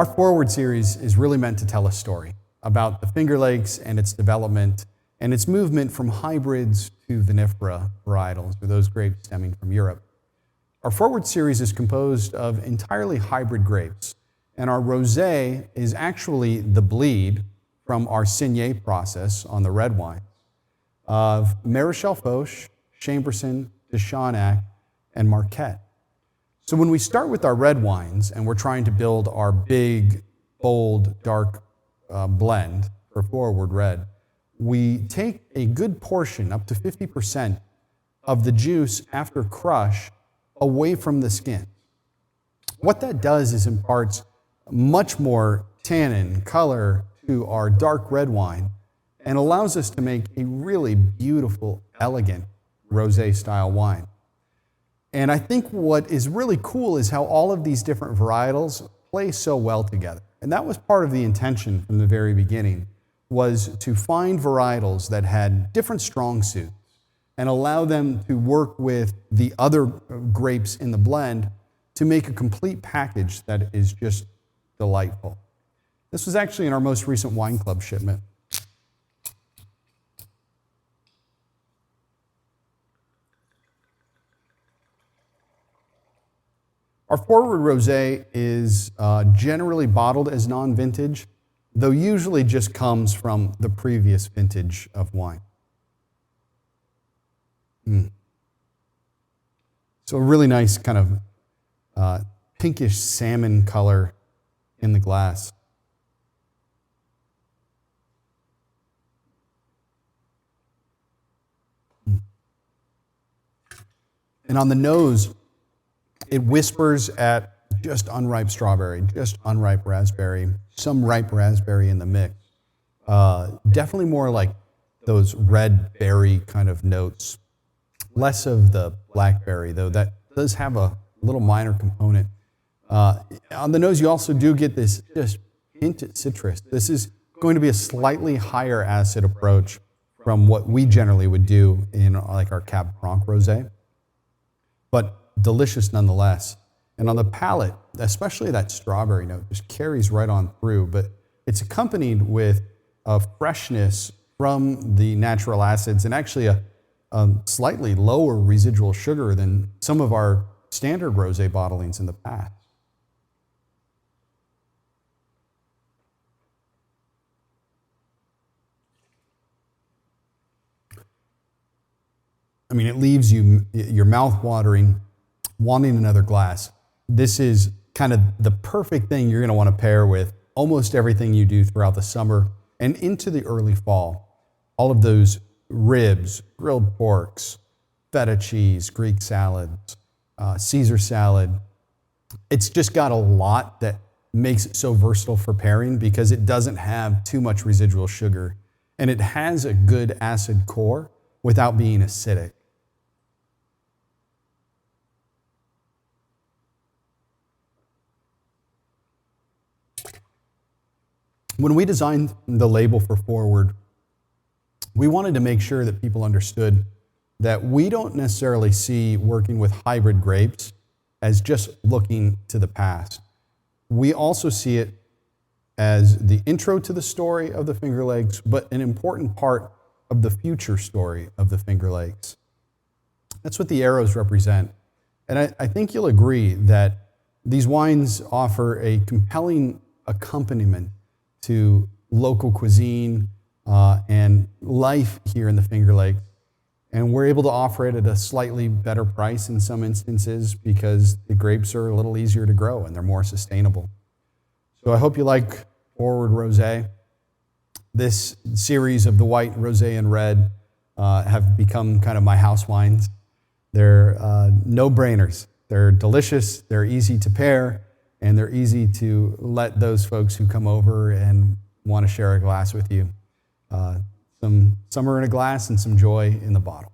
Our Foreword series is really meant to tell a story about the Finger Lakes and its development and its movement from hybrids to vinifera varietals, or those grapes stemming from Europe. Our Foreword series is composed of entirely hybrid grapes, and our rosé is actually the bleed from our Saignée process on the red wine of Maréchal Foch, Chambourcin, de Chaunac, and Marquette. So when we start with our red wines and we're trying to build our big, bold, dark blend for Foreword Red, we take a good portion, up to 50% of the juice after crush, away from the skin. What that does is imparts much more tannin, color to our dark red wine and allows us to make a really beautiful, elegant rosé style wine. And I think what is really cool is how all of these different varietals play so well together. And that was part of the intention from the very beginning, was to find varietals that had different strong suits and allow them to work with the other grapes in the blend to make a complete package that is just delightful. This was actually in our most recent wine club shipment. Our Foreword Rosé is generally bottled as non-vintage, though usually just comes from the previous vintage of wine. So a really nice kind of pinkish salmon color in the glass. And on the nose, it whispers at just unripe strawberry, just unripe raspberry, some ripe raspberry in the mix. Definitely more like those red berry kind of notes. Less of the blackberry, though that does have a little minor component. On the nose, you also do get this just hint at citrus. This is going to be a slightly higher acid approach from what we generally would do in like our Cab Franc rosé, but delicious nonetheless. And on the palate, especially that strawberry note just carries right on through, but it's accompanied with a freshness from the natural acids and actually a slightly lower residual sugar than some of our standard rosé bottlings in the past. I mean, it leaves your mouth watering, wanting another glass. This is kind of the perfect thing you're going to want to pair with almost everything you do throughout the summer and into the early fall. All of those ribs, grilled porks, feta cheese, Greek salads, Caesar salad. It's just got a lot that makes it so versatile for pairing because it doesn't have too much residual sugar and it has a good acid core without being acidic. When we designed the label for Foreword, we wanted to make sure that people understood that we don't necessarily see working with hybrid grapes as just looking to the past. We also see it as the intro to the story of the Finger Lakes, but an important part of the future story of the Finger Lakes. That's what the arrows represent. And I think you'll agree that these wines offer a compelling accompaniment to local cuisine and life here in the Finger Lakes. And we're able to offer it at a slightly better price in some instances because the grapes are a little easier to grow and they're more sustainable. So I hope you like Foreword Rosé. This series of the white, rosé, and red have become kind of my house wines. They're no-brainers. They're delicious, they're easy to pair, and they're easy to let those folks who come over and want to share a glass with you. Some summer in a glass and some joy in the bottle.